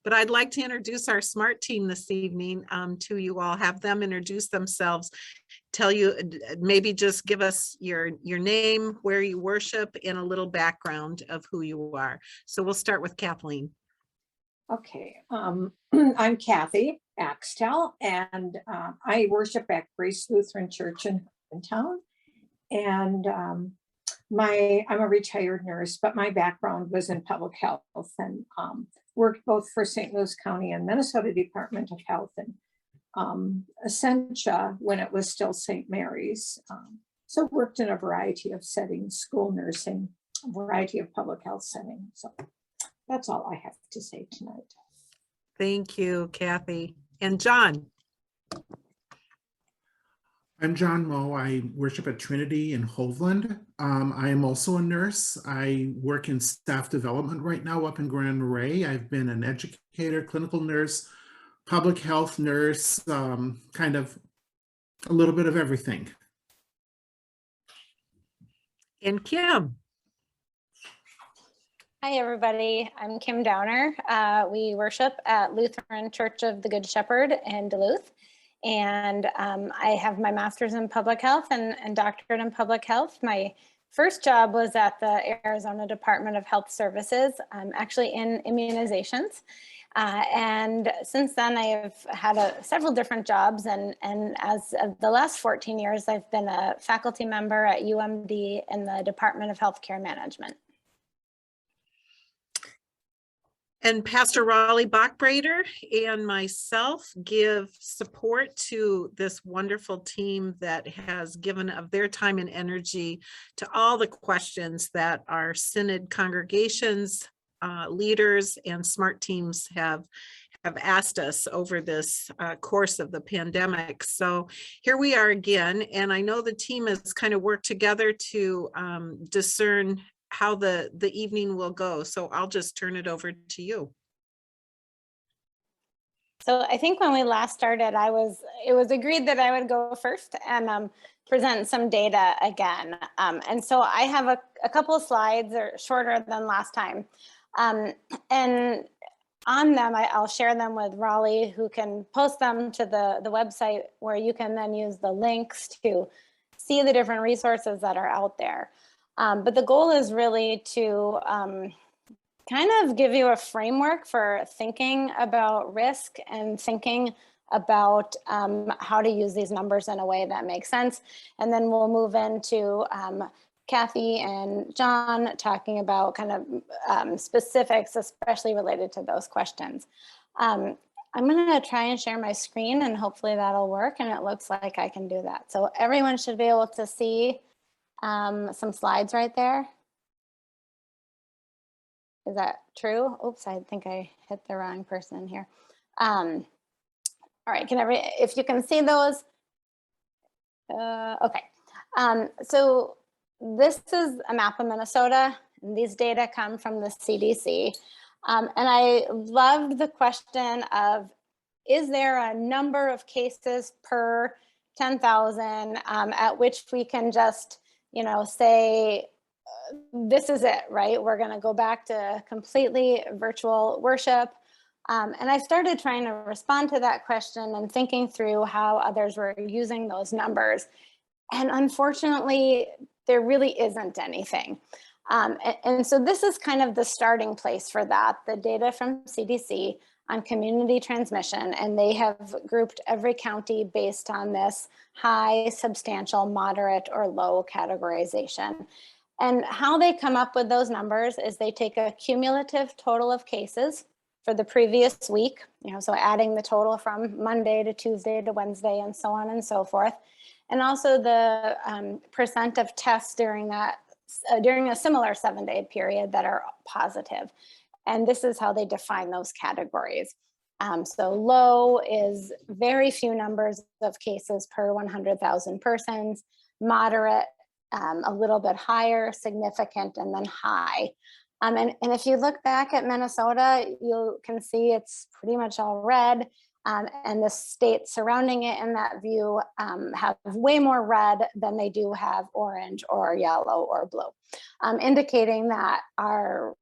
But I'd like to introduce our SMART team this evening to you all, have them introduce themselves, tell you, maybe just give us your name, where you worship, and a little background of who you are. So we'll start with Kathleen. Okay, I'm Kathy Axtell, and I worship at Grace Lutheran Church in town. And I'm a retired nurse, but my background was in public health, and worked both for St. Louis County and Minnesota Department of Health, and Essentia when it was still St. Mary's. So worked in a variety of settings, school nursing, a variety of public health settings. So that's all I have to say tonight. Thank you, Kathy. And John. I'm John Moe. I worship at Trinity in Hovland. I am also a nurse. I work in staff development right now up in Grand Marais. I've been an educator, clinical nurse, public health nurse, kind of a little bit of everything. And Kim. Hi, everybody. I'm Kim Downer. We worship at Lutheran Church of the Good Shepherd in Duluth. And I have my master's in public health and doctorate in public health. My first job was at the Arizona Department of Health Services, actually in immunizations. And since then, I have had several different jobs. And as of the last 14 years, I've been a faculty member at UMD in the Department of Healthcare Management. And Pastor Raleigh Bachbrader and myself give support to this wonderful team that has given of their time and energy to all the questions that our Synod congregations, leaders, and SMART teams have asked us over this course of the pandemic. So here we are again, and I know the team has kind of worked together to discern how the evening will go. So I'll just turn it over to you. So I think when we last started, it was agreed that I would go first and present some data again. And so I have a couple of slides, are shorter than last time. And on them, I'll share them with Raleigh, who can post them to the website, where you can then use the links to see the different resources that are out there. But the goal is really to kind of give you a framework for thinking about risk and thinking about how to use these numbers in a way that makes sense. And then we'll move into Kathy and John talking about kind of specifics, especially related to those questions. I'm going to try and share my screen, and hopefully that'll work. And it looks like I can do that. So everyone should be able to see some slides right there. Is that true? Oops, I think I hit the wrong person here. All right, if you can see those. Okay, so this is a map of Minnesota, and these data come from the CDC. And I loved the question of, is there a number of cases per 10,000 at which we can just, say, this is it, right? We're going to go back to completely virtual worship. And I started trying to respond to that question and thinking through how others were using those numbers. And unfortunately, there really isn't anything. And so this is kind of the starting place for that, the data from CDC on community transmission, and they have grouped every county based on this high, substantial, moderate, or low categorization. And how they come up with those numbers is they take a cumulative total of cases for the previous week, so adding the total from Monday to Tuesday to Wednesday and so on and so forth. And also the percent of tests during a similar 7-day period that are positive. And this is how they define those categories. So low is very few numbers of cases per 100,000 persons, moderate, a little bit higher, significant, and then high. And if you look back at Minnesota, you can see it's pretty much all red. And the states surrounding it in that view have way more red than they do have orange or yellow or blue, indicating that our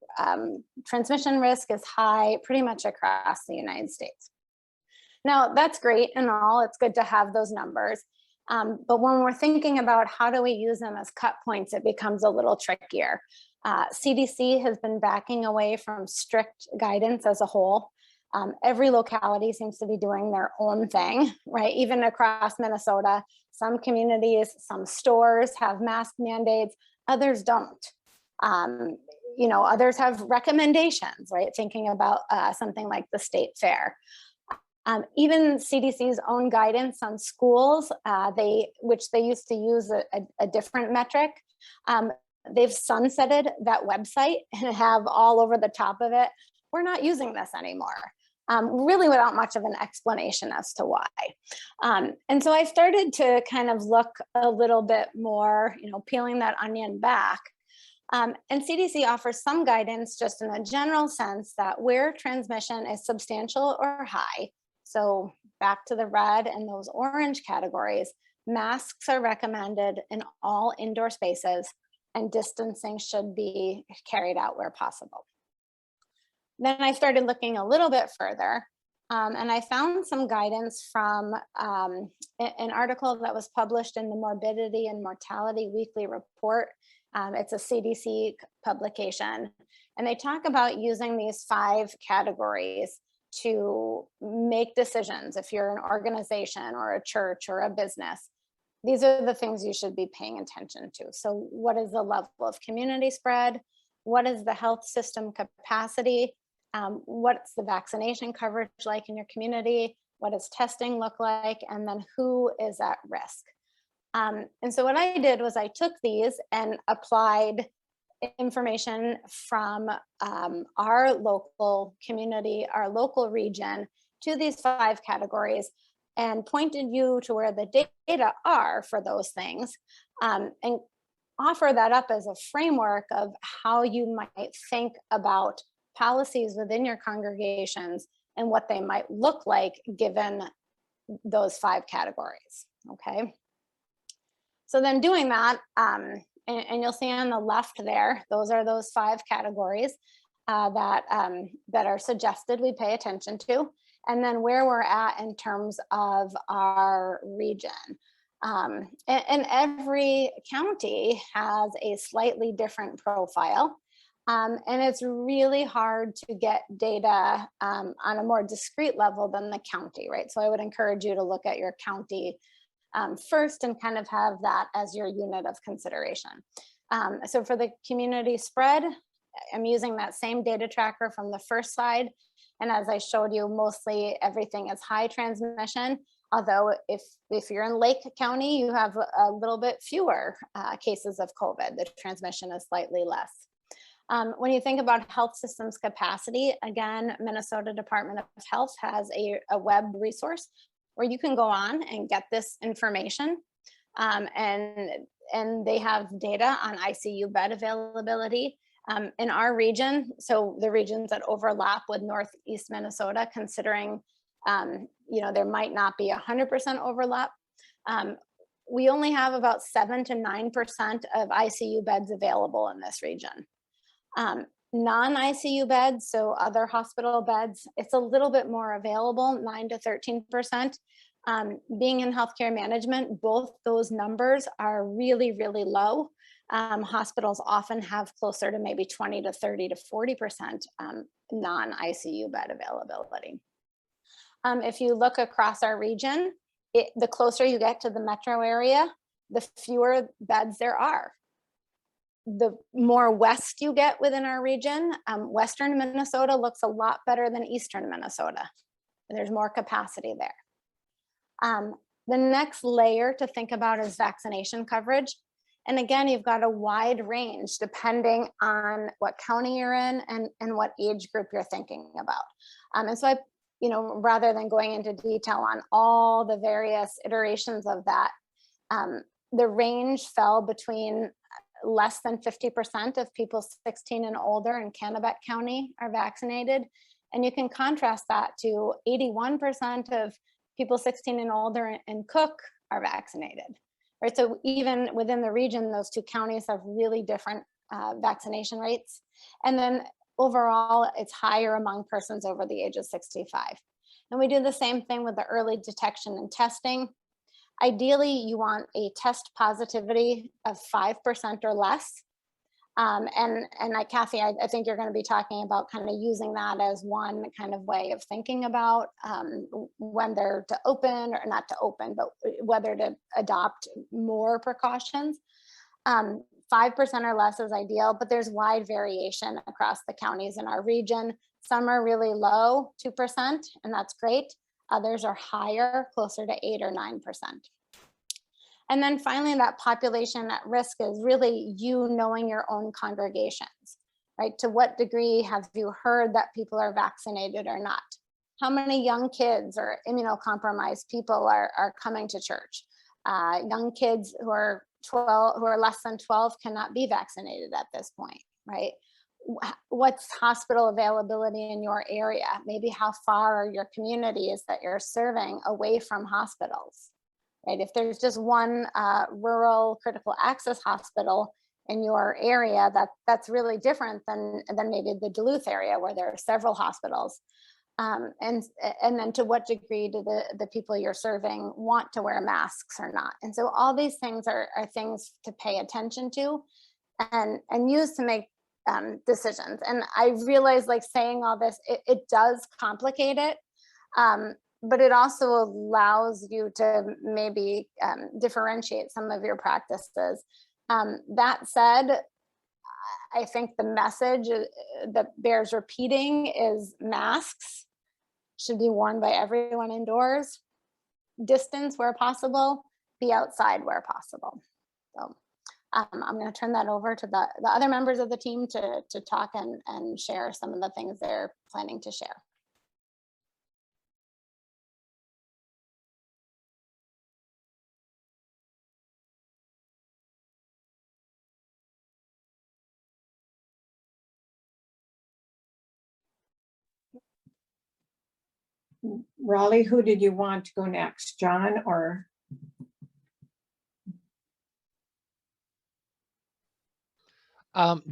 transmission risk is high pretty much across the United States. Now, that's great and all, it's good to have those numbers. But when we're thinking about how do we use them as cut points, it becomes a little trickier. CDC has been backing away from strict guidance as a whole. Every locality seems to be doing their own thing, right? Even across Minnesota, some communities, some stores have mask mandates, others don't. You know, others have recommendations, right? Thinking about something like the state fair. Even CDC's own guidance on schools, which they used to use a different metric, they've sunsetted that website and have all over the top of it, we're not using this anymore. Really without much of an explanation as to why. And so I started to kind of look a little bit more, you know, peeling that onion back. And CDC offers some guidance just in a general sense that where transmission is substantial or high, so back to the red and those orange categories, masks are recommended in all indoor spaces and distancing should be carried out where possible. Then I started looking a little bit further and I found some guidance from an article that was published in the Morbidity and Mortality Weekly Report. It's a CDC publication, and they talk about using these 5 categories to make decisions. If you're an organization or a church or a business, these are the things you should be paying attention to. So what is the level of community spread? What is the health system capacity? What's the vaccination coverage like in your community? What does testing look like? And then who is at risk? And so what I did was I took these and applied information from our local community, our local region to these 5 categories and pointed you to where the data are for those things and offer that up as a framework of how you might think about policies within your congregations and what they might look like given those 5 categories, okay? So then doing that, and you'll see on the left there, those are those 5 categories that are suggested we pay attention to, and then where we're at in terms of our region. And every county has a slightly different profile. And it's really hard to get data on a more discrete level than the county, right? So I would encourage you to look at your county first and kind of have that as your unit of consideration. So for the community spread, I'm using that same data tracker from the first slide. And as I showed you, mostly everything is high transmission. Although if you're in Lake County, you have a little bit fewer cases of COVID. The transmission is slightly less. When you think about health systems capacity, again, Minnesota Department of Health has a web resource where you can go on and get this information. And they have data on ICU bed availability. In our region, so the regions that overlap with Northeast Minnesota, considering you know, there might not be 100% overlap, we only have about 7 to 9% of ICU beds available in this region. Non-ICU beds, so other hospital beds, it's a little bit more available, 9 to 13%. Being in healthcare management, both those numbers are really, really low. Hospitals often have closer to maybe 20 to 30 to 40% non-ICU bed availability. If you look across our region, the closer you get to the metro area, the fewer beds there are. The more west you get within our region, Western Minnesota looks a lot better than Eastern Minnesota. There's more capacity there. The next layer to think about is vaccination coverage. And again, you've got a wide range depending on what county you're in and what age group you're thinking about. And so you know, rather than going into detail on all the various iterations of that, the range fell between less than 50% of people 16 and older in Kennebec County are vaccinated, And you can contrast that to 81% of people 16 and older in Cook are vaccinated, right? So even within the region, those two counties have really different vaccination rates. And then overall, it's higher among persons over the age of 65. And we do the same thing with the early detection and testing. Ideally, you want a test positivity of 5% or less. Kathy, I think you're going to be talking about kind of using that as one kind of way of thinking about when they're to open or not to open, but whether to adopt more precautions. 5% or less is ideal, but there's wide variation across the counties in our region. Some are really low, 2%, and that's great. Others are higher, closer to 8 or 9%. And then finally, that population at risk is really you knowing your own congregations, right? To what degree have you heard that people are vaccinated or not? How many young kids or immunocompromised people are coming to church? Young kids who are less than 12 cannot be vaccinated at this point, right? What's hospital availability in your area? Maybe how far are your communities that you're serving away from hospitals, right? If there's just one rural critical access hospital in your area, that's really different than maybe the Duluth area where there are several hospitals. And then to what degree do the people you're serving want to wear masks or not? And so all these things are things to pay attention to and use to make decisions. And I realize, like, saying all this, it does complicate it, but it also allows you to maybe differentiate some of your practices. That said, I think the message that bears repeating is masks should be worn by everyone indoors, distance where possible, be outside where possible. So I'm going to turn that over to the other members of the team to talk and share some of the things they're planning to share. Raleigh, who did you want to go next, John or?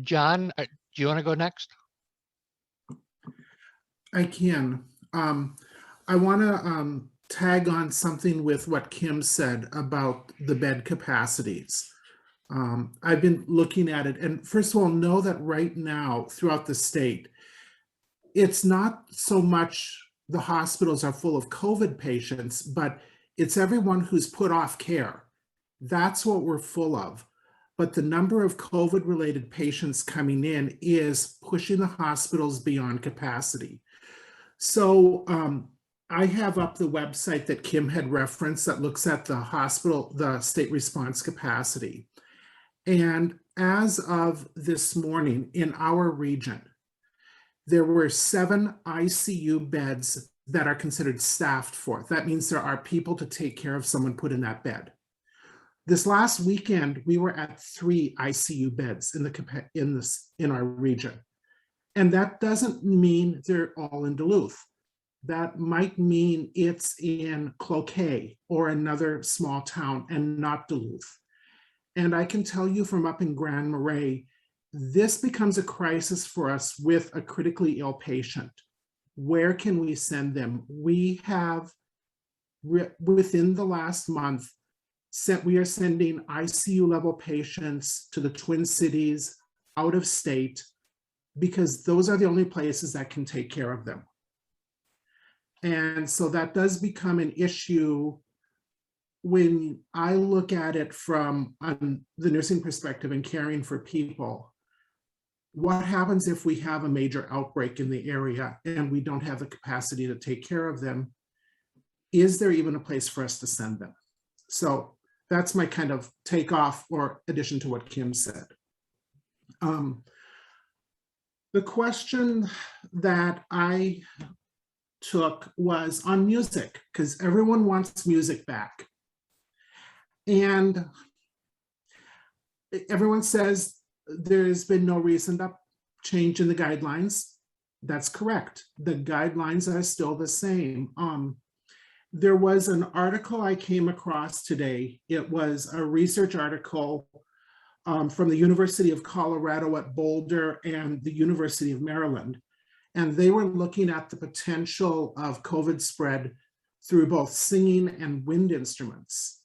John, do you want to go next? I can. I want to tag on something with what Kim said about the bed capacities. I've been looking at it, and first of all, know that right now throughout the state, it's not so much the hospitals are full of COVID patients, but it's everyone who's put off care. That's what we're full of. But the number of COVID-related patients coming in is pushing the hospitals beyond capacity. So I have up the website that Kim had referenced that looks at the state response capacity. And as of this morning in our region, there were 7 ICU beds that are considered staffed for. That means there are people to take care of someone put in that bed. This last weekend, we were at 3 ICU beds in our region. And that doesn't mean they're all in Duluth. That might mean it's in Cloquet or another small town and not Duluth. And I can tell you from up in Grand Marais, this becomes a crisis for us with a critically ill patient. Where can we send them? We have, within the last month, we are sending ICU level patients to the Twin Cities, out of state, because those are the only places that can take care of them. And so that does become an issue when I look at it from the nursing perspective and caring for people. What happens if we have a major outbreak in the area and we don't have the capacity to take care of them? Is there even a place for us to send them? So that's my kind of takeoff or addition to what Kim said. The question that I took was on music, because everyone wants music back. And everyone says there's been no recent change in the guidelines. That's correct. The guidelines are still the same. There was an article I came across today. It was a research article from the University of Colorado at Boulder and the University of Maryland. And they were looking at the potential of COVID spread through both singing and wind instruments,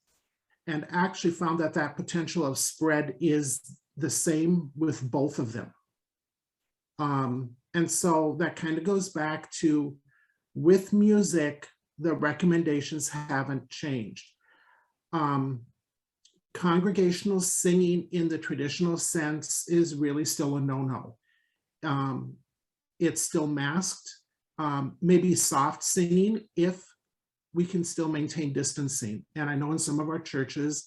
and actually found that that potential of spread is the same with both of them. And so that kind of goes back to, with music, the recommendations haven't changed. Congregational singing in the traditional sense is really still a no-no. It's still masked, maybe soft singing if we can still maintain distancing. And I know in some of our churches,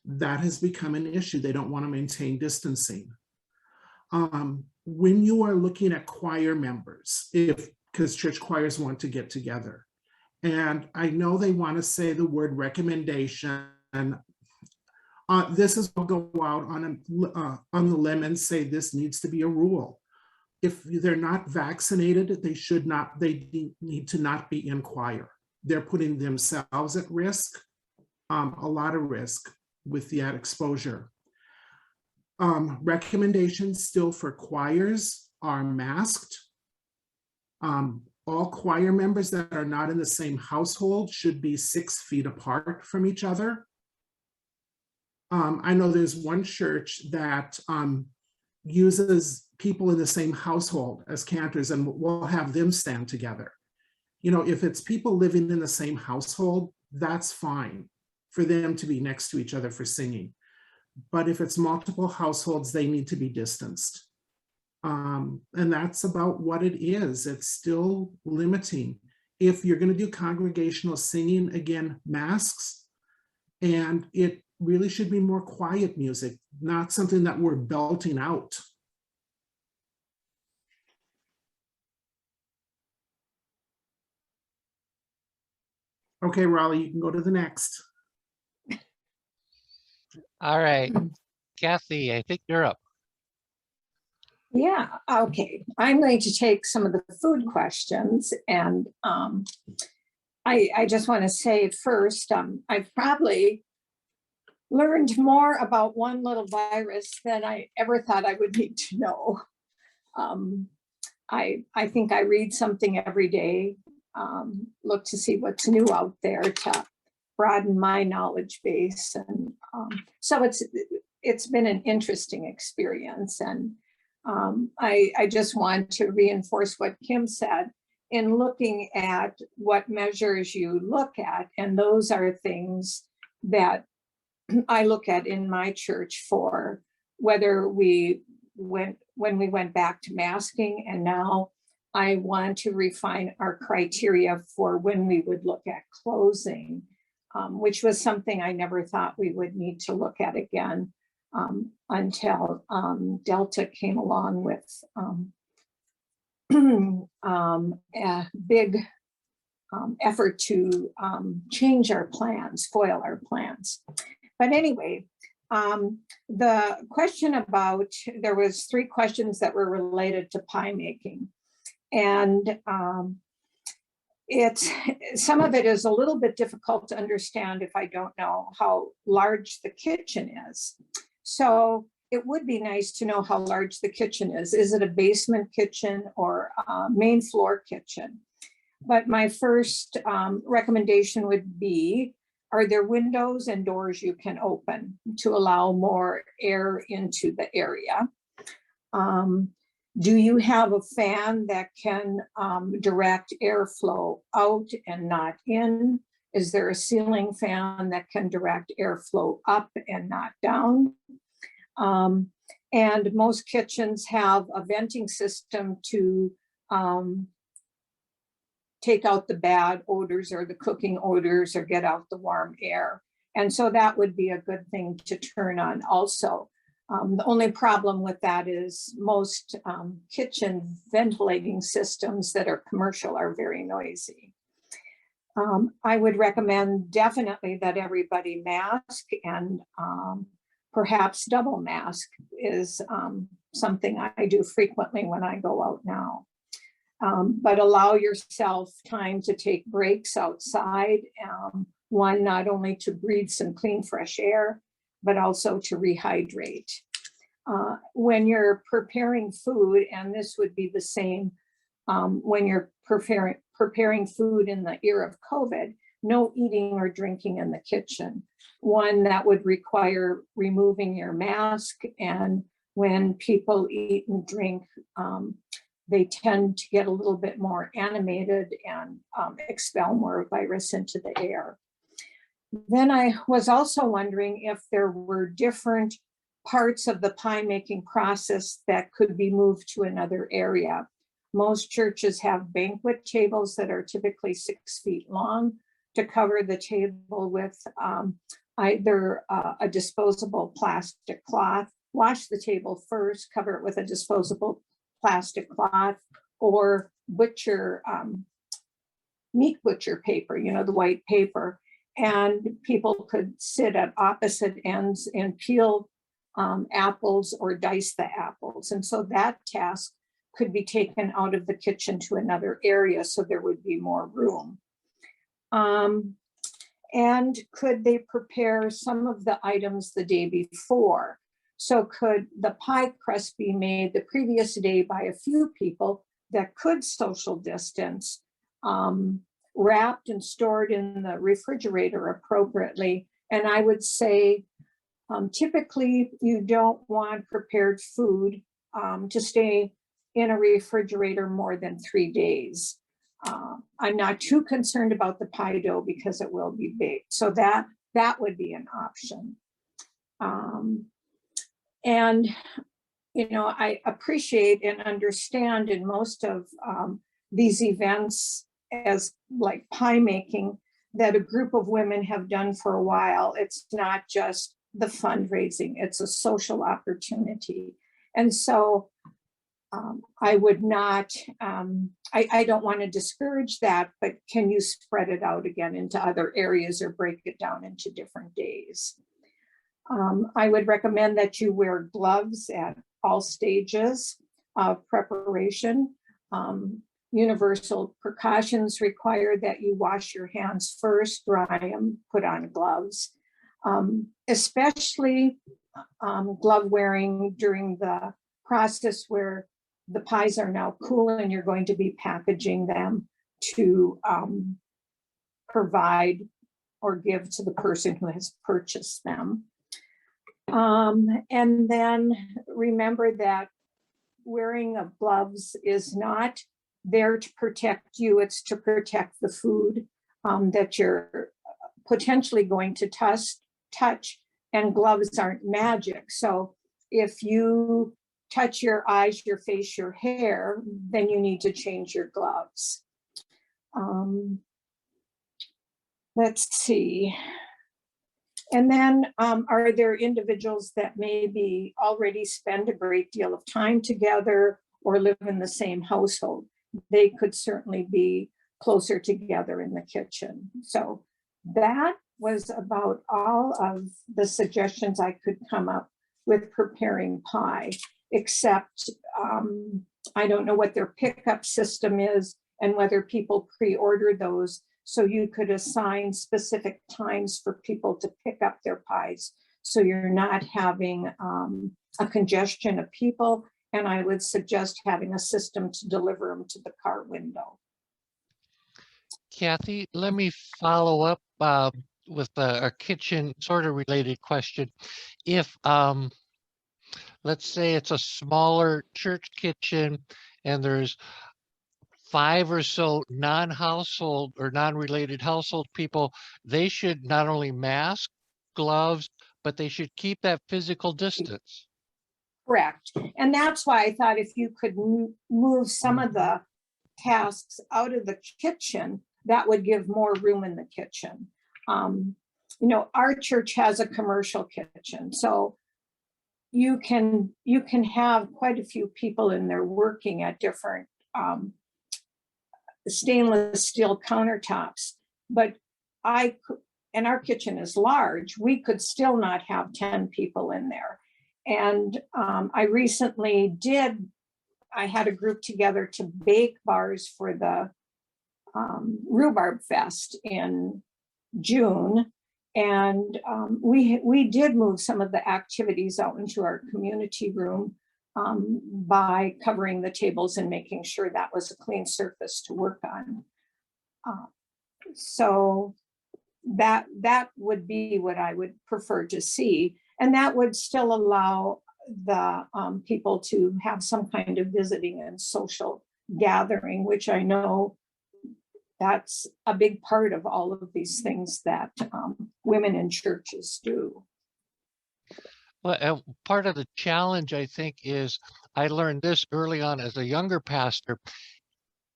that has become an issue. They don't want to maintain distancing. When you are looking at choir members, because church choirs want to get together, and I know they want to say the word recommendation, this is, I'll go out on the limb and say this needs to be a rule. If they're not vaccinated, they need to not be in choir. They're putting themselves at risk, a lot of risk with that exposure. Recommendations still for choirs are masked. All choir members that are not in the same household should be 6 feet apart from each other. I know there's one church that uses people in the same household as cantors, and we'll have them stand together. You know, if it's people living in the same household, that's fine for them to be next to each other for singing. But if it's multiple households, they need to be distanced. And that's about what it is. It's still limiting. If you're going to do congregational singing, again, masks, and it really should be more quiet music, not something that we're belting out. Okay, Raleigh, you can go to the next. All right, Kathy, I think you're up. Yeah, okay. I'm going to take some of the food questions, and I just want to say first, I've probably learned more about one little virus than I ever thought I would need to know. I think I read something every day, look to see what's new out there to broaden my knowledge base, and so it's been an interesting experience. And I just want to reinforce what Kim said in looking at what measures you look at, and those are things that I look at in my church for whether when we went back to masking, and now I want to refine our criteria for when we would look at closing, which was something I never thought we would need to look at again until Delta came along with a big effort to change our plans, foil our plans. But anyway, the question about, there was 3 questions that were related to pie making. And some of it is a little bit difficult to understand if I don't know how large the kitchen is. So it would be nice to know how large the kitchen is. Is it a basement kitchen or a main floor kitchen? But my first recommendation would be, are there windows and doors you can open to allow more air into the area? Do you have a fan that can direct airflow out and not in? Is there a ceiling fan that can direct airflow up and not down? And most kitchens have a venting system to take out the bad odors or the cooking odors or get out the warm air. And so that would be a good thing to turn on also. The only problem with that is most kitchen ventilating systems that are commercial are very noisy. I would recommend definitely that everybody mask, and perhaps double mask is something I do frequently when I go out now. but allow yourself time to take breaks outside. One, not only to breathe some clean, fresh air, but also to rehydrate. When you're preparing food, and this would be the same when you're preparing food in the era of COVID, no eating or drinking in the kitchen. One, that would require removing your mask, and when people eat and drink, they tend to get a little bit more animated and expel more virus into the air. Then I was also wondering if there were different parts of the pie making process that could be moved to another area. Most churches have banquet tables that are typically 6 feet long to cover the table with either a disposable plastic cloth. Wash the table first, cover it with a disposable plastic cloth, or meat butcher paper, the white paper. And people could sit at opposite ends and peel apples or dice the apples. And so that task could be taken out of the kitchen to another area, so there would be more room. And could they prepare some of the items the day before? So could the pie crust be made the previous day by a few people that could social distance, wrapped and stored in the refrigerator appropriately? And I would say, typically you don't want prepared food to stay in a refrigerator more than 3 days. I'm not too concerned about the pie dough because it will be baked. So that would be an option. And, I appreciate and understand in most of these events as like pie making that a group of women have done for a while. It's not just the fundraising, it's a social opportunity. And so I would not, I don't want to discourage that, but can you spread it out again into other areas or break it down into different days? I would recommend that you wear gloves at all stages of preparation. Universal precautions require that you wash your hands first, dry them, put on gloves, especially glove wearing during the process where the pies are now cool and you're going to be packaging them to provide or give to the person who has purchased them. And then remember that wearing of gloves is not there to protect you, it's to protect the food that you're potentially going to touch, and gloves aren't magic. So if you touch your eyes, your face, your hair, then you need to change your gloves. Let's see. And then are there individuals that maybe already spend a great deal of time together or live in the same household? They could certainly be closer together in the kitchen. So that was about all of the suggestions I could come up with preparing pie, except I don't know what their pickup system is and whether people pre-order those. So you could assign specific times for people to pick up their pies, so you're not having a congestion of people. And I would suggest having a system to deliver them to the car window. Kathy, let me follow up with a kitchen sort of related question. If, let's say it's a smaller church kitchen and there's 5 or so non-household or non-related household people, they should not only mask, gloves, but they should keep that physical distance. Correct. And that's why I thought if you could move some of the tasks out of the kitchen, that would give more room in the kitchen. Our church has a commercial kitchen, so you can have quite a few people in there working at different stainless steel countertops. But and our kitchen is large, we could still not have 10 people in there. And I recently did I had a group together to bake bars for the Rhubarb Fest in June. And we did move some of the activities out into our community room by covering the tables and making sure that was a clean surface to work on. So that would be what I would prefer to see. And that would still allow the people to have some kind of visiting and social gathering, which I know that's a big part of all of these things that women in churches do. Well, part of the challenge, I think, is I learned this early on as a younger pastor.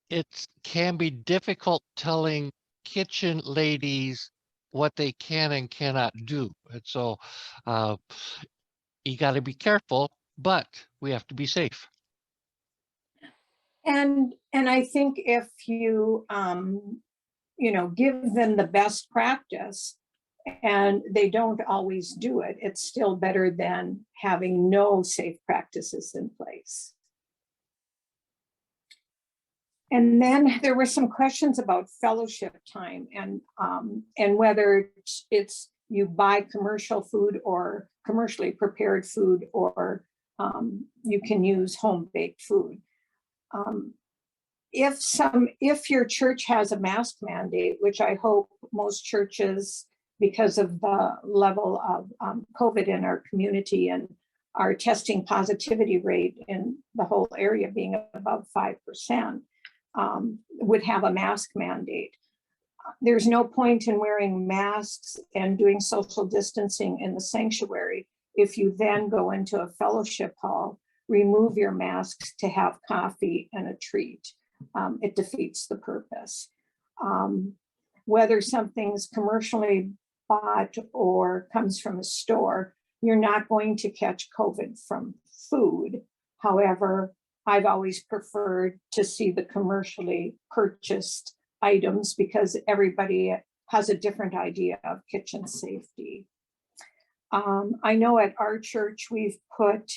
It can be difficult telling kitchen ladies what they can and cannot do. And so you got to be careful, but we have to be safe. And I think if you give them the best practice and they don't always do it, it's still better than having no safe practices in place. And then there were some questions about fellowship time and whether it's you buy commercial food or commercially prepared food, or you can use home baked food. If your church has a mask mandate, which I hope most churches, because of the level of COVID in our community and our testing positivity rate in the whole area being above 5%, would have a mask mandate. There's no point in wearing masks and doing social distancing in the sanctuary if you then go into a fellowship hall, remove your masks to have coffee and a treat. It defeats the purpose. Whether something's commercially bought or comes from a store, you're not going to catch COVID from food. However, I've always preferred to see the commercially purchased items because everybody has a different idea of kitchen safety. I know at our church, we've put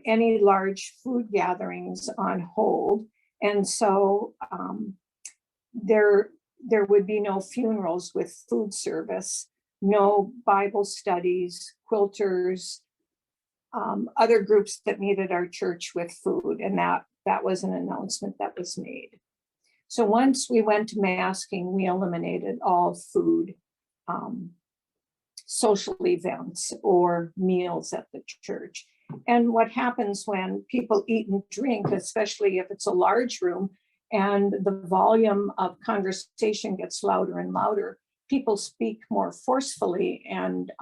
any large food gatherings on hold. And so there would be no funerals with food service, no Bible studies, quilters, other groups that meet at our church with food. And that was an announcement that was made. So once we went to masking, we eliminated all food, social events or meals at the church. And what happens when people eat and drink, especially if it's a large room and the volume of conversation gets louder and louder, people speak more forcefully and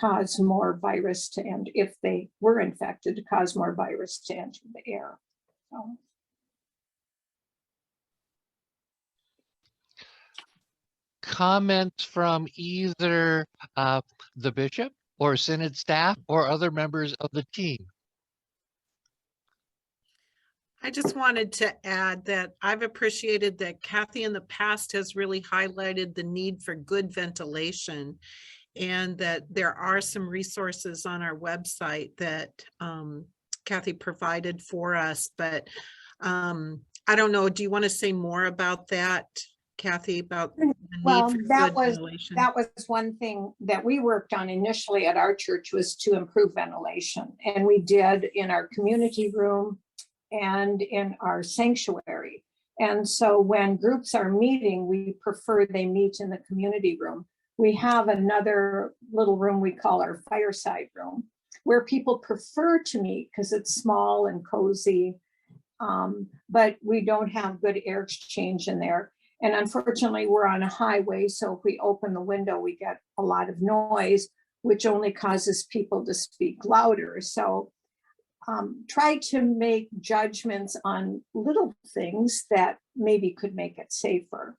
cause more virus to enter, if they were infected, to cause more virus to enter the air. So. Comments from either the bishop or synod staff or other members of the team? I just wanted to add that I've appreciated that Kathy in the past has really highlighted the need for good ventilation, and that there are some resources on our website that Kathy provided for us. But I don't know, do you want to say more about that, Kathy, about the need for good ventilation? That was one thing that we worked on initially at our church, was to improve ventilation. And we did in our community room and in our sanctuary. And so when groups are meeting, we prefer they meet in the community room. We have another little room we call our fireside room, where people prefer to meet because it's small and cozy, but we don't have good air exchange in there. And unfortunately, we're on a highway, so if we open the window, we get a lot of noise, which only causes people to speak louder. So try to make judgments on little things that maybe could make it safer.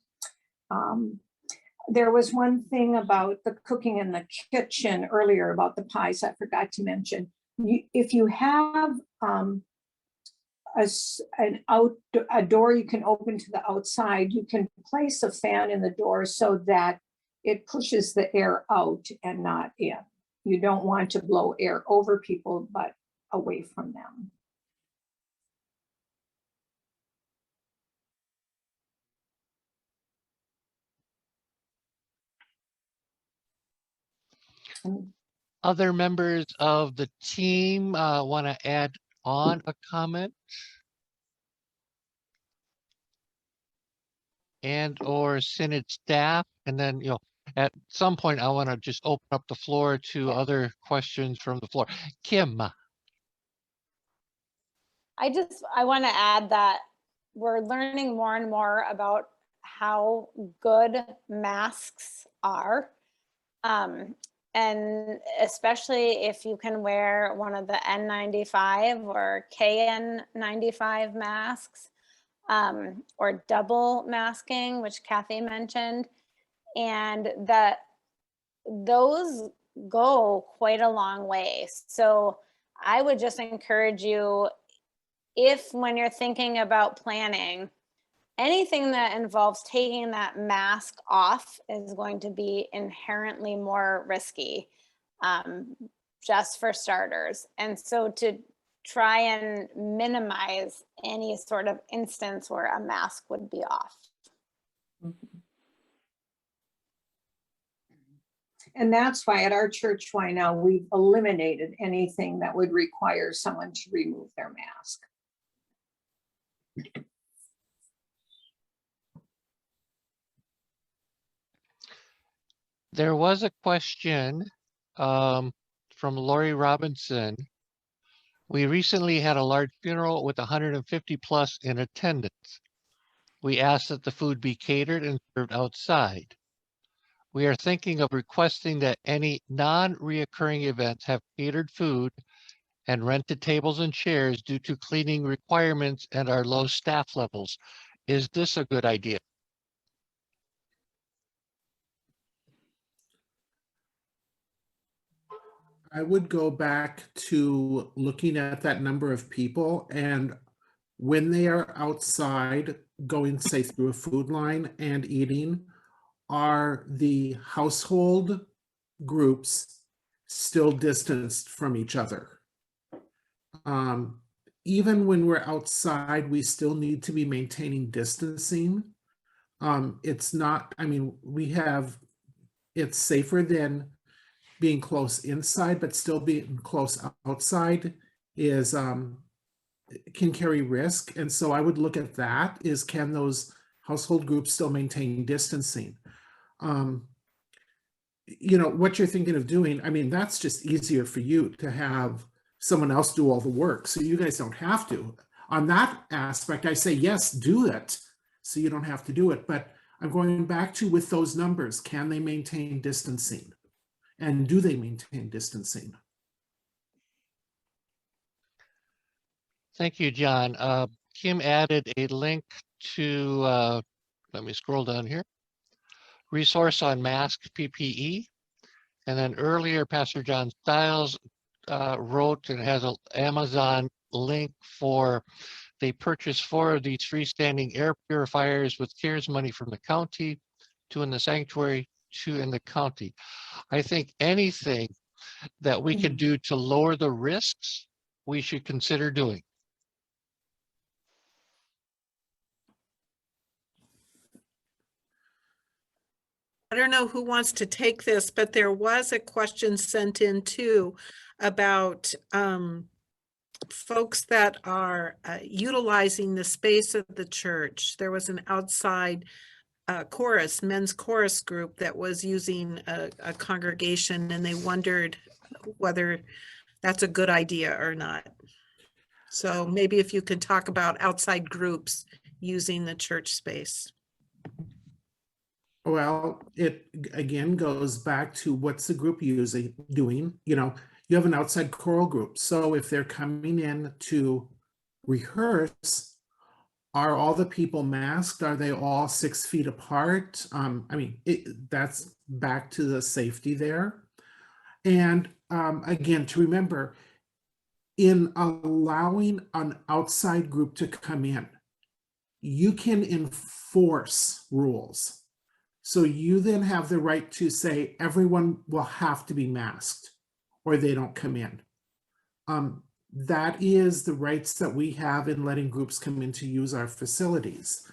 There was one thing about the cooking in the kitchen earlier about the pies I forgot to mention. If you have a door you can open to the outside, you can place a fan in the door so that it pushes the air out and not in. You don't want to blow air over people, but away from them. And Other members of the team want to add on a comment? And or Synod staff, and then, at some point, I want to just open up the floor to other questions from the floor. Kim, I want to add that we're learning more and more about how good masks are. And especially if you can wear one of the N95 or KN95 masks, or double masking, which Kathy mentioned, and that those go quite a long way. So I would just encourage you, if when you're thinking about planning, anything that involves taking that mask off is going to be inherently more risky, just for starters. And so to try and minimize any sort of instance where a mask would be off. And that's why at our church, why now we've eliminated anything that would require someone to remove their mask. there was a question from Lori Robinson. We recently had a large funeral with 150 plus in attendance. We asked that the food be catered and served outside. We are thinking of requesting that any non-reoccurring events have catered food and rented tables and chairs due to cleaning requirements and our low staff levels. Is this a good idea? I would go back to looking at that number of people, and when they are outside going, say, through a food line and eating, are the household groups still distanced from each other? Even when we're outside, we still need to be maintaining distancing. It's not, I mean, it's safer than being close inside, but still being close outside is can carry risk. And so I would look at that, is can those household groups still maintain distancing? What you're thinking of doing, I mean, that's just easier for you to have someone else do all the work, so you guys don't have to. On that aspect, I say, yes, do it, so you don't have to do it. But I'm going back to, with those numbers, can they maintain distancing? And do they maintain distancing? Thank you, John. Kim added a link to, let me scroll down here, resource on mask PPE. And then earlier, Pastor John Stiles wrote and has an Amazon link for, they purchased 4 of these freestanding air purifiers with CARES money from the county, 2 in the sanctuary, 2 in the county. I think anything that we can do to lower the risks, we should consider doing. I don't know who wants to take this, but there was a question sent in too about folks that are utilizing the space of the church. There was an outside men's chorus group that was using a congregation, and they wondered whether that's a good idea or not. So maybe if you could talk about outside groups using the church space. Well, it again goes back to, what's the group doing? You have an outside choral group. So if they're coming in to rehearse, are all the people masked? Are they all 6 feet apart? I mean, that's back to the safety there. And again, to remember, in allowing an outside group to come in, you can enforce rules. So you then have the right to say everyone will have to be masked or they don't come in. That is the rights that we have in letting groups come in to use our facilities.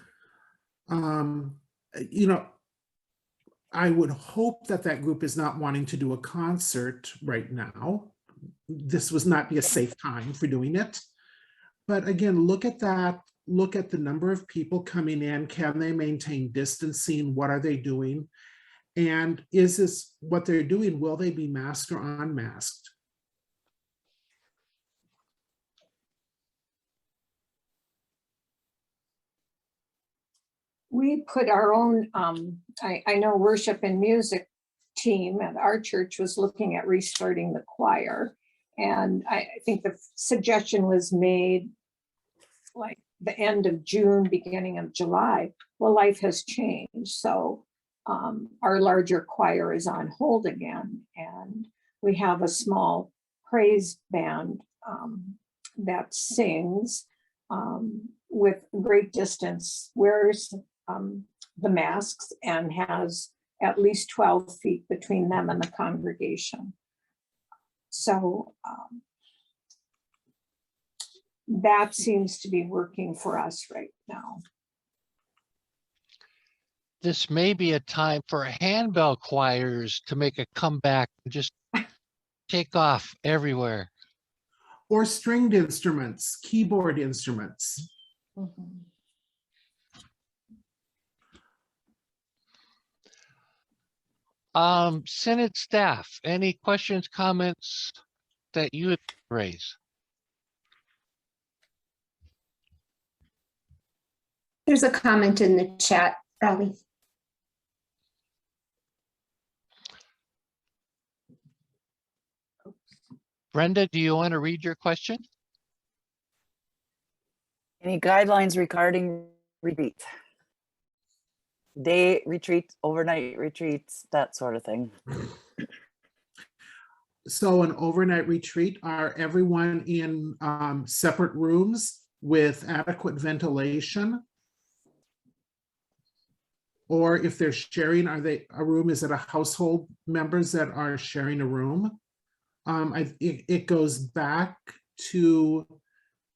I would hope that that group is not wanting to do a concert right now. This was not be a safe time for doing it. But again, look at that. Look at the number of people coming in. Can they maintain distancing? What are they doing? And is this what they're doing? Will they be masked or unmasked? We put our own, I know worship and music team at our church was looking at restarting the choir. And I think the suggestion was made like the end of June, beginning of July. Well, life has changed. So our larger choir is on hold again. And we have a small praise band that sings with great distance, wears the masks, and has at least 12 feet between them and the congregation. So that seems to be working for us right now. This may be a time for handbell choirs to make a comeback and just take off everywhere. Or stringed instruments, keyboard instruments. Mhm. Synod staff, any questions, comments that you would raise? There's a comment in the chat, Raleigh. Brenda, do you want to read your question? Any guidelines regarding retreat? Day retreat, overnight retreats, that sort of thing. So an overnight retreat, are everyone in separate rooms with adequate ventilation? Or if they're sharing, are they a room? Is it a household members that are sharing a room? It goes back to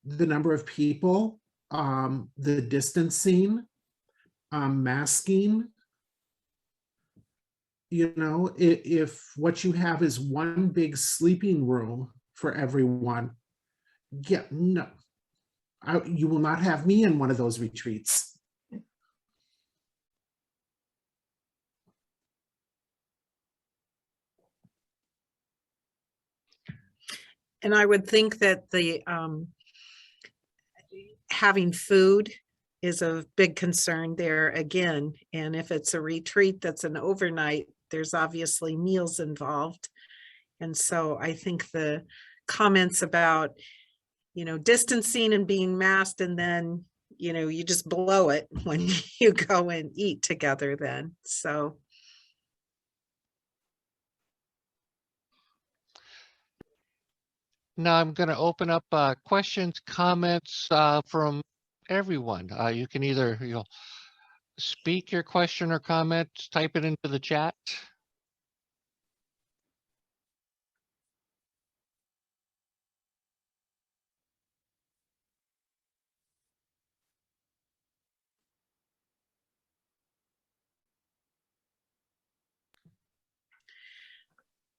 the number of people, the distancing, masking. You know, if what you have is one big sleeping room for everyone, yeah, no, you will not have me in one of those retreats. And I would think that the having food is a big concern there again. And if it's a retreat that's an overnight, there's obviously meals involved. And so I think the comments about, you know, distancing and being masked, and then, you know, you just blow it when you go and eat together then. So. Now I'm going to open up questions, comments from everyone. You can either speak your question or comment, type it into the chat.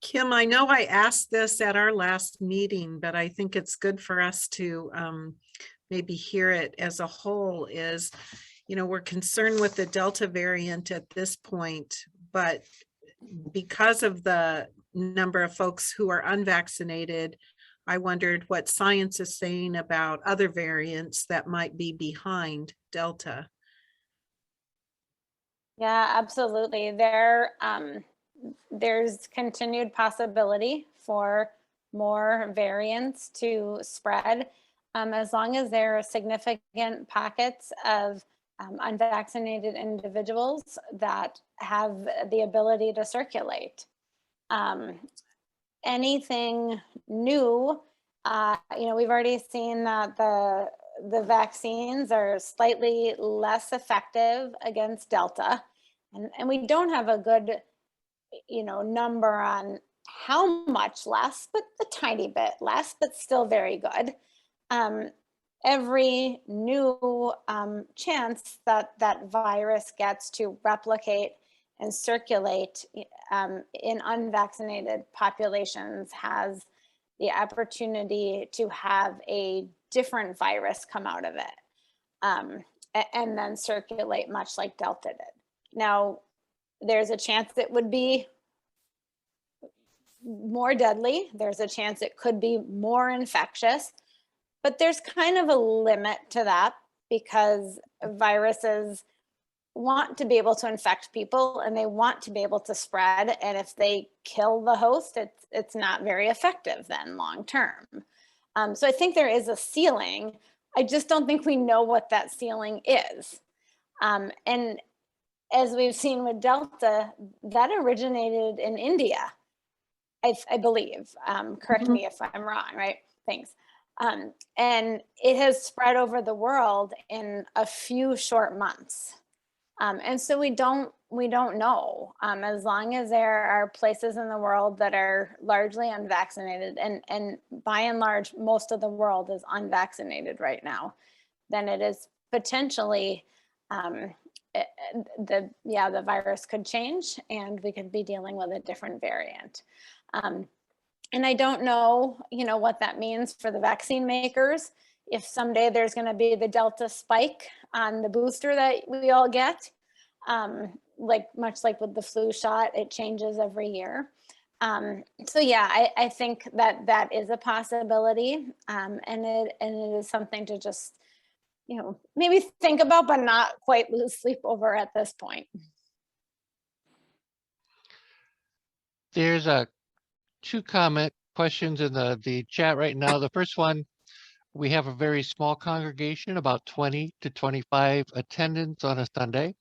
Kim, I know I asked this at our last meeting, but I think it's good for us to maybe hear it as a whole. Is, you know, we're concerned with the Delta variant at this point, but because of the number of folks who are unvaccinated, I wondered what science is saying about other variants that might be behind Delta. Yeah, absolutely. There's continued possibility for more variants to spread, as long as there are significant pockets of unvaccinated individuals that have the ability to circulate. Anything new, you know, we've already seen that the vaccines are slightly less effective against Delta, and we don't have a good, you know, number on how much less, but a tiny bit less, but still very good. Every new chance that that virus gets to replicate and circulate in unvaccinated populations has the opportunity to have a different virus come out of it and then circulate much like Delta did. Now, there's a chance it would be more deadly. There's a chance it could be more infectious, but there's kind of a limit to that because viruses want to be able to infect people and they want to be able to spread. And if they kill the host, it's not very effective then long term. So I think there is a ceiling. I just don't think we know what that ceiling is. And as we've seen with Delta, that originated in India, I believe. Correct me if I'm wrong, right? Thanks. And it has spread over the world in a few short months. And so we don't know, as long as there are places in the world that are largely unvaccinated, and by and large, most of the world is unvaccinated right now, then it is potentially, the virus could change and we could be dealing with a different variant. And I don't know, what that means for the vaccine makers. If someday there's going to be the Delta spike on the booster that we all get, much like with the flu shot, it changes every year. So yeah, I think that is a possibility, and it is something to just, maybe think about, but not quite lose sleep over at this point. There's two comment questions in the chat right now. The first one, we have a very small congregation, about 20 to 25 attendants on a Sunday.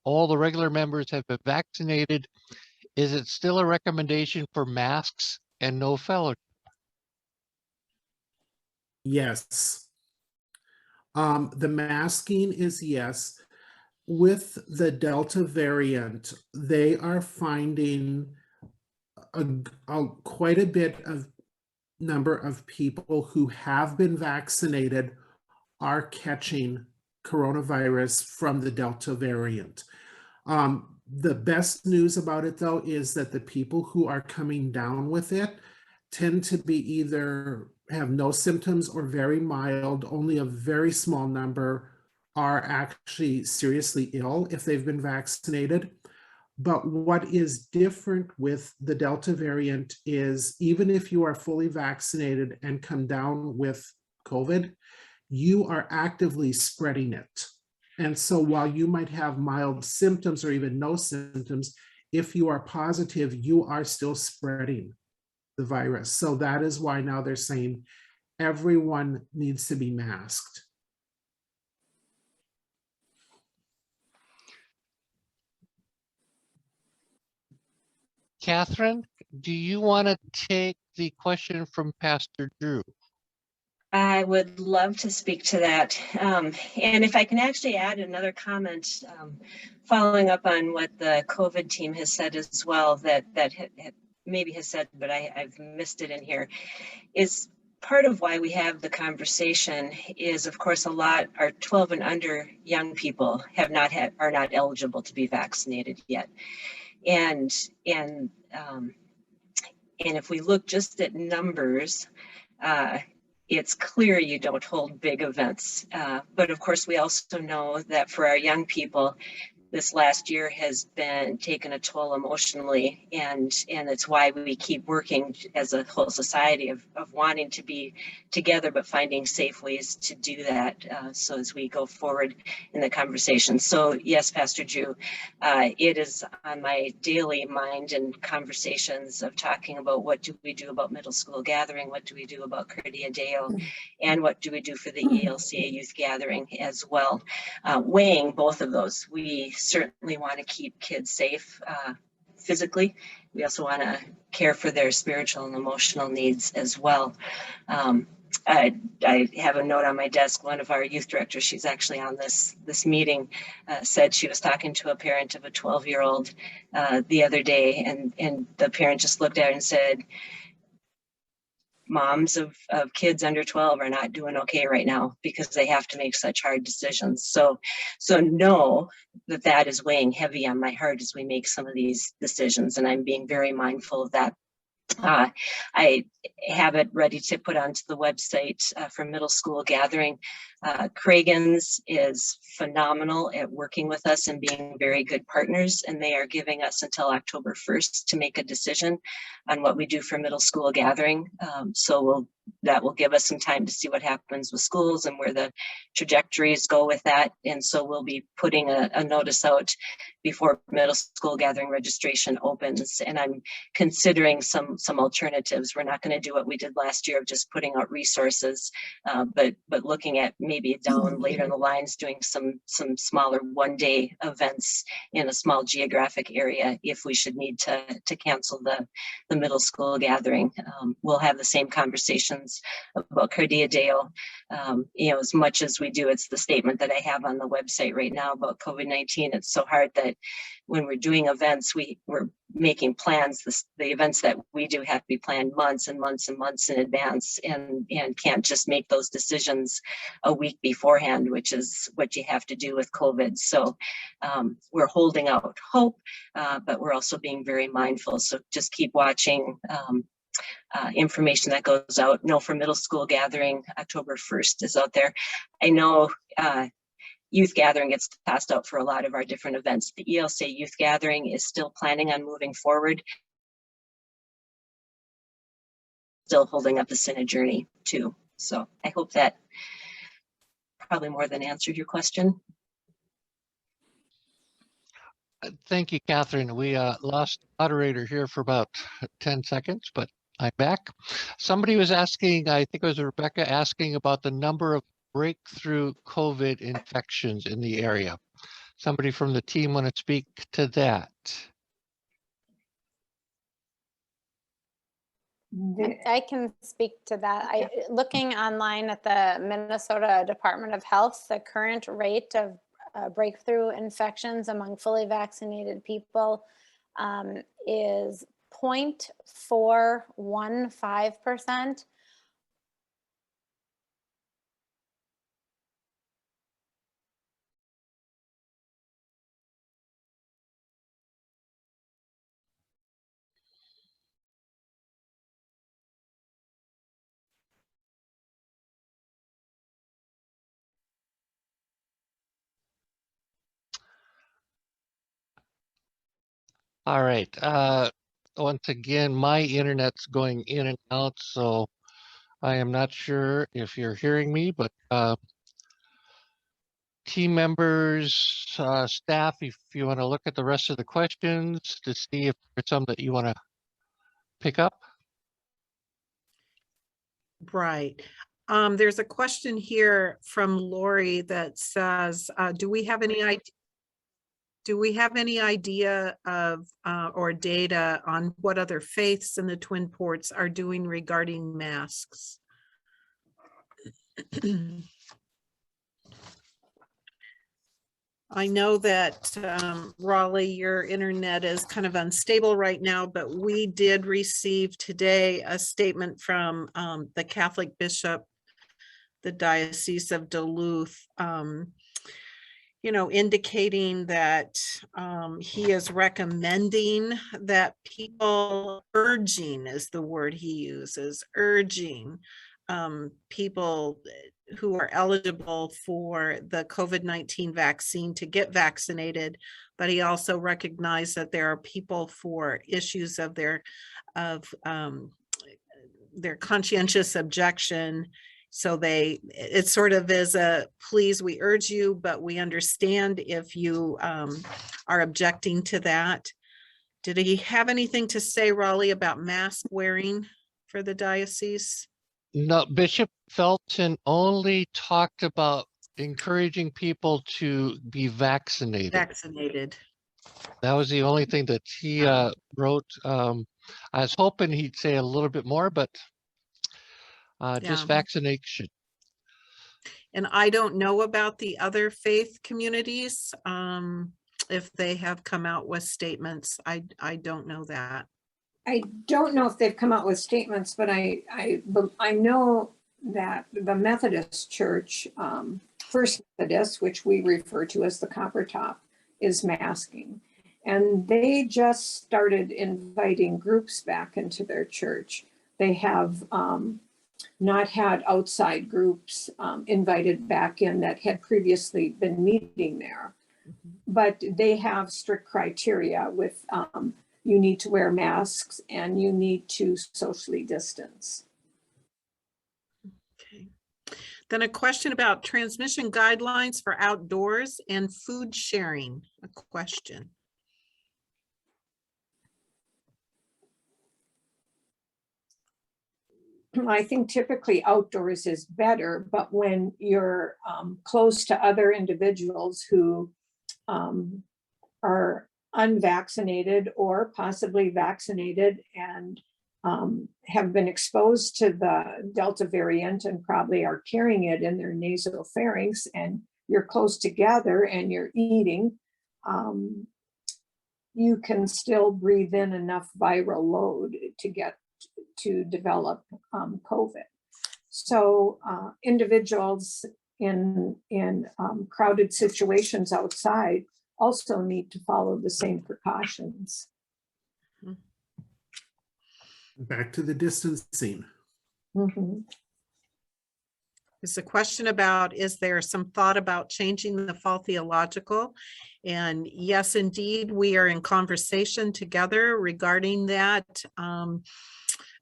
All the regular members have been vaccinated. Is it still a recommendation for masks and no fellowship? Yes. The masking is yes. With the Delta variant, they are finding quite a bit of number of people who have been vaccinated are catching coronavirus from the Delta variant. The best news about it, though, is that the people who are coming down with it tend to be either have no symptoms or very mild. Only a very small number are actually seriously ill if they've been vaccinated. But what is different with the Delta variant is even if you are fully vaccinated and come down with COVID, you are actively spreading it. And so while you might have mild symptoms or even no symptoms, if you are positive, you are still spreading the virus. So that is why now they're saying everyone needs to be masked. Catherine, do you want to take the question from Pastor Drew? I would love to speak to that. And if I can actually add another comment, following up on what the COVID team has said as well, that maybe has said, but I've missed it in here, is part of why we have the conversation is, of course, a lot are 12 and under young people are not eligible to be vaccinated yet. And if we look just at numbers, it's clear you don't hold big events. But of course, we also know that for our young people, this last year has been taken a toll emotionally, and it's why we keep working as a whole society of wanting to be together, but finding safe ways to do that. So as we go forward in the conversation. So yes, Pastor Drew, it is on my daily mind and conversations of talking about what do we do about middle school gathering, what do we do about Cardia Deo, and what do we do for the ELCA youth gathering as well. Weighing both of those, we certainly want to keep kids safe physically. We also want to care for their spiritual and emotional needs as well. I have a note on my desk. One of our youth directors, she's actually on this meeting, said she was talking to a parent of a 12-year-old the other day, and the parent just looked at her and said, moms of kids under 12 are not doing okay right now because they have to make such hard decisions. So know that that is weighing heavy on my heart as we make some of these decisions, and I'm being very mindful of that. I have it ready to put onto the website for middle school gathering. Craigan's is phenomenal at working with us and being very good partners, and they are giving us until October 1st to make a decision on what we do for middle school gathering. So that will give us some time to see what happens with schools and where the trajectories go with that. And so we'll be putting a notice out before middle school gathering registration opens. And I'm considering some alternatives. We're not going to do what we did last year of just putting out resources, but looking at maybe down later in the lines, doing some smaller one-day events in a small geographic area if we should need to cancel the middle school gathering. We'll have the same conversations about Cardia Deo. As much as we do, it's the statement that I have on the website right now about COVID-19. It's so hard that when we're doing events, we're making plans. The events that we do have to be planned months and months and months in advance, and can't just make those decisions a week beforehand, which is what you have to do with COVID. So we're holding out hope, but we're also being very mindful. So just keep watching information that goes out. No, for middle school gathering, October 1st is out there. I know youth gathering gets tossed out for a lot of our different events. The ELC youth gathering is still planning on moving forward. Still holding up the Synod journey too. So I hope that probably more than answered your question. Thank you, Catherine. We lost the moderator here for about 10 seconds, but I'm back. Somebody was asking, I think it was Rebecca, asking about the number of breakthrough COVID infections in the area. Somebody from the team want to speak to that? I can speak to that. Looking online at the Minnesota Department of Health, the current rate of breakthrough infections among fully vaccinated people is 0.415%. All right. Once again, my internet's going in and out, so I am not sure if you're hearing me, but team members, staff, if you want to look at the rest of the questions to see if there's some that you want to pick up. Right. There's a question here from Lori that says, do we have any idea of or data on what other faiths in the Twin Ports are doing regarding masks? I know that Raleigh, your internet is kind of unstable right now, but we did receive today a statement from the Catholic Bishop, the Diocese of Duluth, indicating that he is recommending that people, urging is the word he uses, urging people who are eligible for the COVID-19 vaccine to get vaccinated. But he also recognized that there are people for issues of their conscientious objection. So it sort of is a, please, we urge you, but we understand if you are objecting to that. Did he have anything to say, Raleigh, about mask wearing for the diocese? No, Bishop Felton only talked about encouraging people to be vaccinated. That was the only thing that he wrote. I was hoping he'd say a little bit more, but just vaccination. And I don't know about the other faith communities, if they have come out with statements. I don't know that. I don't know if they've come out with statements, but I know that the Methodist Church, First Methodist, which we refer to as the Copper Top, is masking. And they just started inviting groups back into their church. They have not had outside groups invited back in that had previously been meeting there. But they have strict criteria with you need to wear masks and you need to socially distance. Okay. Then a question about transmission guidelines for outdoors and food sharing. A question. I think typically outdoors is better, but when you're close to other individuals who are unvaccinated or possibly vaccinated and have been exposed to the Delta variant and probably are carrying it in their nasopharynx, and you're close together and you're eating, you can still breathe in enough viral load to develop COVID. So individuals in crowded situations outside also need to follow the same precautions. Back to the distancing. Mhm. There's a question about, is there some thought about changing the fall theological? And yes, indeed, we are in conversation together regarding that.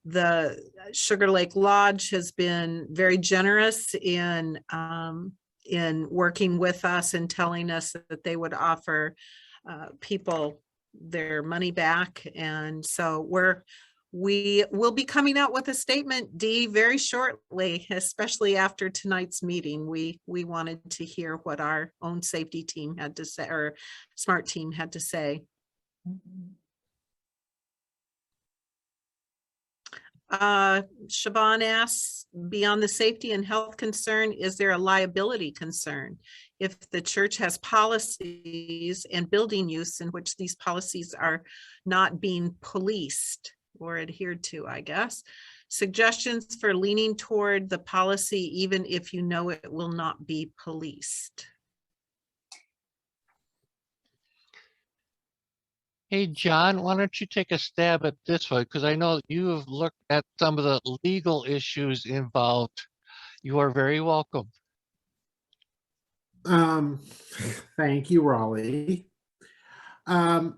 The Sugar Lake Lodge has been very generous in working with us and telling us that they would offer people their money back. And so we will be coming out with a statement, Dee, very shortly, especially after tonight's meeting. We wanted to hear what our own safety team had to say, or SMART team had to say. Siobhan asks, beyond the safety and health concern, is there a liability concern? If the church has policies and building use in which these policies are not being policed or adhered to, I guess. Suggestions for leaning toward the policy, even if you know it will not be policed. Hey, John, why don't you take a stab at this one? Because I know you have looked at some of the legal issues involved. You are very welcome. Thank you, Raleigh. I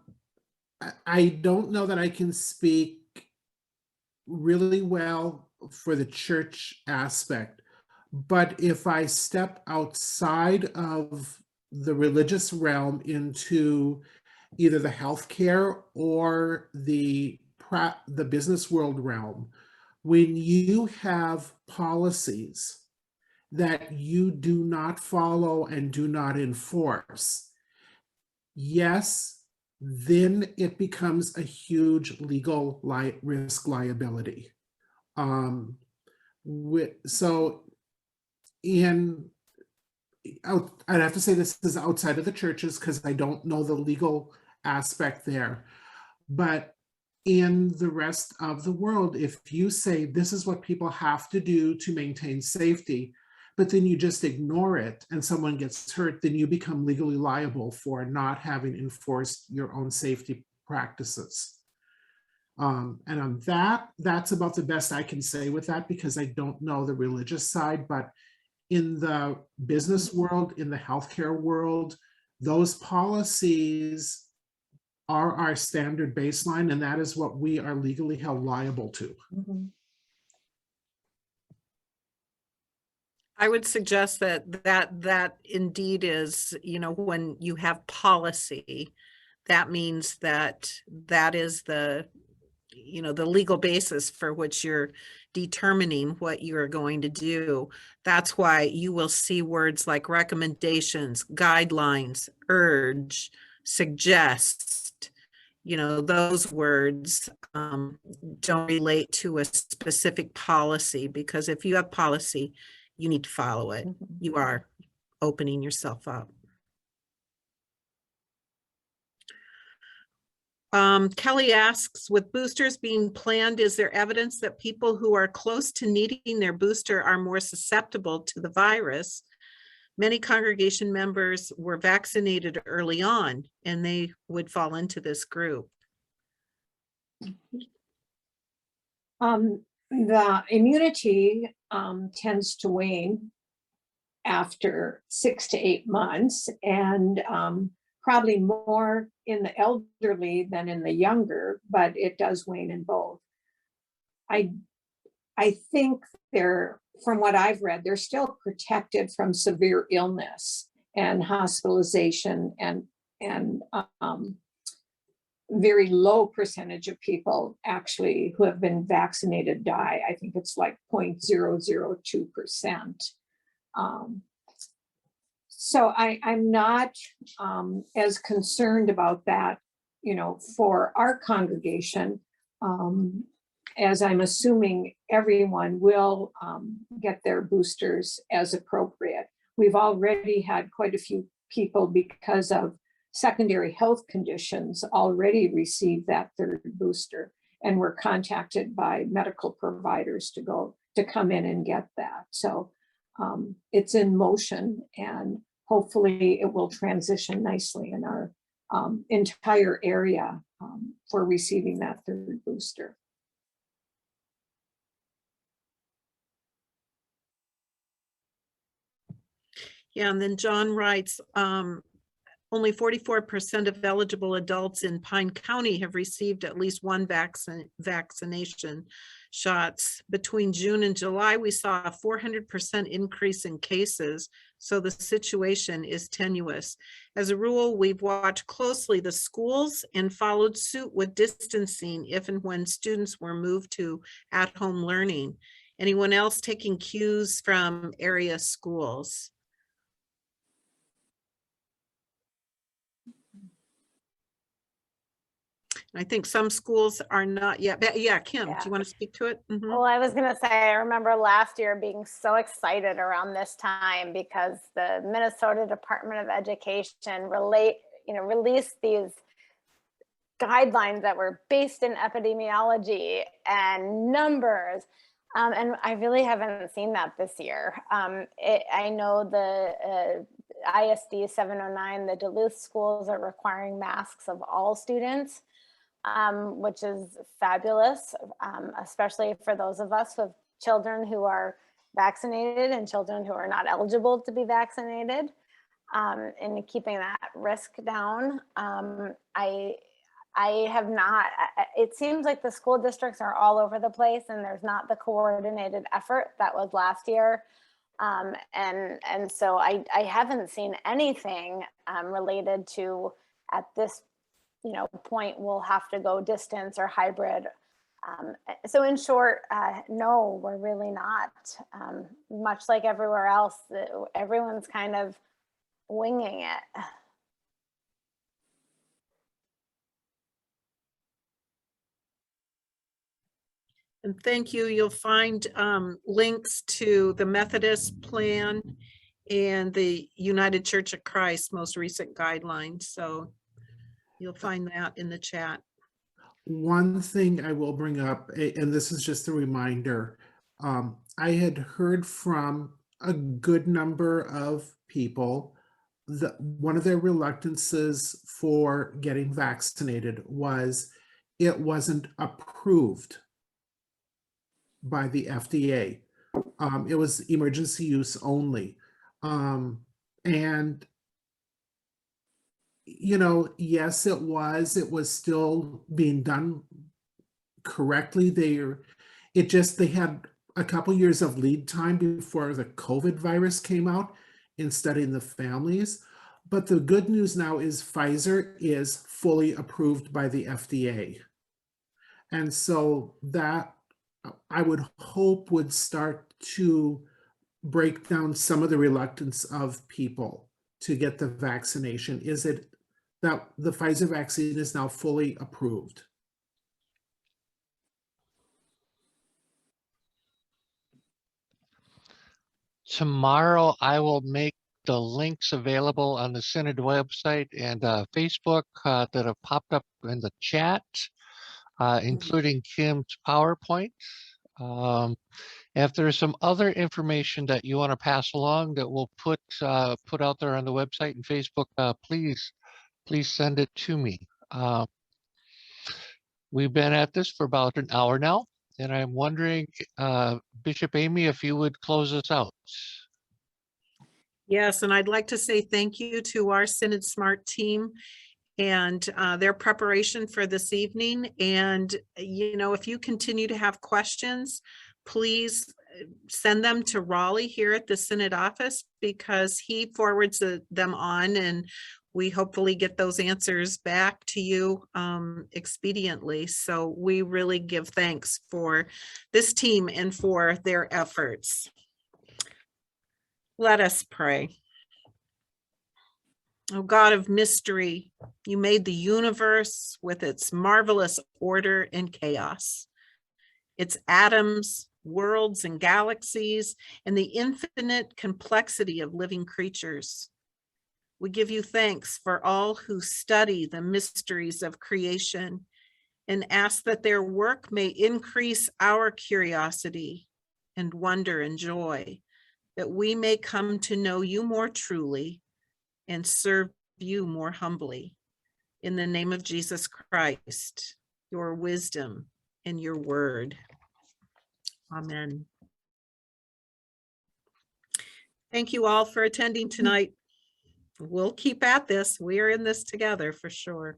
don't know that I can speak really well for the church aspect, but if I step outside of the religious realm into either the healthcare or the business world realm, when you have policies that you do not follow and do not enforce, yes, then it becomes a huge legal risk liability. So I'd have to say this is outside of the churches because I don't know the legal aspect there. But in the rest of the world, if you say this is what people have to do to maintain safety, but then you just ignore it and someone gets hurt, then you become legally liable for not having enforced your own safety practices. And on that's about the best I can say with that because I don't know the religious side, but in the business world, in the healthcare world, those policies are our standard baseline, and that is what we are legally held liable to. Mhm. I would suggest that indeed is, when you have policy, that means that is the legal basis for which you're determining what you're going to do. That's why you will see words like recommendations, guidelines, urge, suggest. Those words don't relate to a specific policy, because if you have policy, you need to follow it. You are opening yourself up. Kelly asks, with boosters being planned, is there evidence that people who are close to needing their booster are more susceptible to the virus? Many congregation members were vaccinated early on, and they would fall into this group. The immunity tends to wane after 6 to 8 months, and probably more in the elderly than in the younger, but it does wane in both. I think from what I've read, they're still protected from severe illness and hospitalization, and very low percentage of people actually who have been vaccinated die. I think it's like 0.002%. So I'm not as concerned about that, for our congregation, as I'm assuming everyone will get their boosters as appropriate. We've already had quite a few people, because of secondary health conditions, already receive that third booster, and were contacted by medical providers to come in and get that. So it's in motion, and hopefully it will transition nicely in our entire area for receiving that third booster. Yeah, and then John writes, only 44% of eligible adults in Pine County have received at least one vaccination shots. Between June and July, we saw a 400% increase in cases, so the situation is tenuous. As a rule, we've watched closely the schools and followed suit with distancing if and when students were moved to at-home learning. Anyone else taking cues from area schools? I think some schools are not yet, but yeah, Kim, do you want to speak to it? Mhm. Well, I was going to say, I remember last year being so excited around this time because the Minnesota Department of Education released these guidelines that were based in epidemiology and numbers. And I really haven't seen that this year. I know the ISD 709, the Duluth schools are requiring masks of all students, which is fabulous, especially for those of us who have children who are vaccinated and children who are not eligible to be vaccinated, and keeping that risk down. I have not, it seems like the school districts are all over the place and there's not the coordinated effort that was last year. And so I haven't seen anything related to, at this point, we'll have to go distance or hybrid. So in short, no, we're really not. Much like everywhere else, everyone's kind of winging it. And thank you. You'll find links to the Methodist plan and the United Church of Christ most recent guidelines. So you'll find that in the chat. One thing I will bring up, and this is just a reminder, I had heard from a good number of people that one of their reluctances for getting vaccinated was it wasn't approved by the FDA. It was emergency use only. And yes, it was still being done correctly. They had a couple years of lead time before the COVID virus came out in studying the families. But the good news now is Pfizer is fully approved by the FDA. And so that I would hope would start to break down some of the reluctance of people to get the vaccination. Is it that the Pfizer vaccine is now fully approved? Tomorrow, I will make the links available on the Synod website and Facebook that have popped up in the chat, including Kim's PowerPoint. If there's some other information that you want to pass along that we'll put out there on the website and Facebook, please send it to me. We've been at this for about an hour now, and I'm wondering, Bishop Amy, if you would close us out. Yes, and I'd like to say thank you to our Synod Smart team and their preparation for this evening. And, you know, if you continue to have questions, please send them to Raleigh here at the Synod office, because he forwards them on, and we hopefully get those answers back to you expediently. So we really give thanks for this team and for their efforts. Let us pray. Oh God of mystery, you made the universe with its marvelous order and chaos, its atoms, worlds, and galaxies, and the infinite complexity of living creatures. We give you thanks for all who study the mysteries of creation and ask that their work may increase our curiosity and wonder and joy, that we may come to know you more truly and serve you more humbly. In the name of Jesus Christ, your wisdom and your word. Amen. Thank you all for attending tonight. We'll keep at this. We are in this together for sure.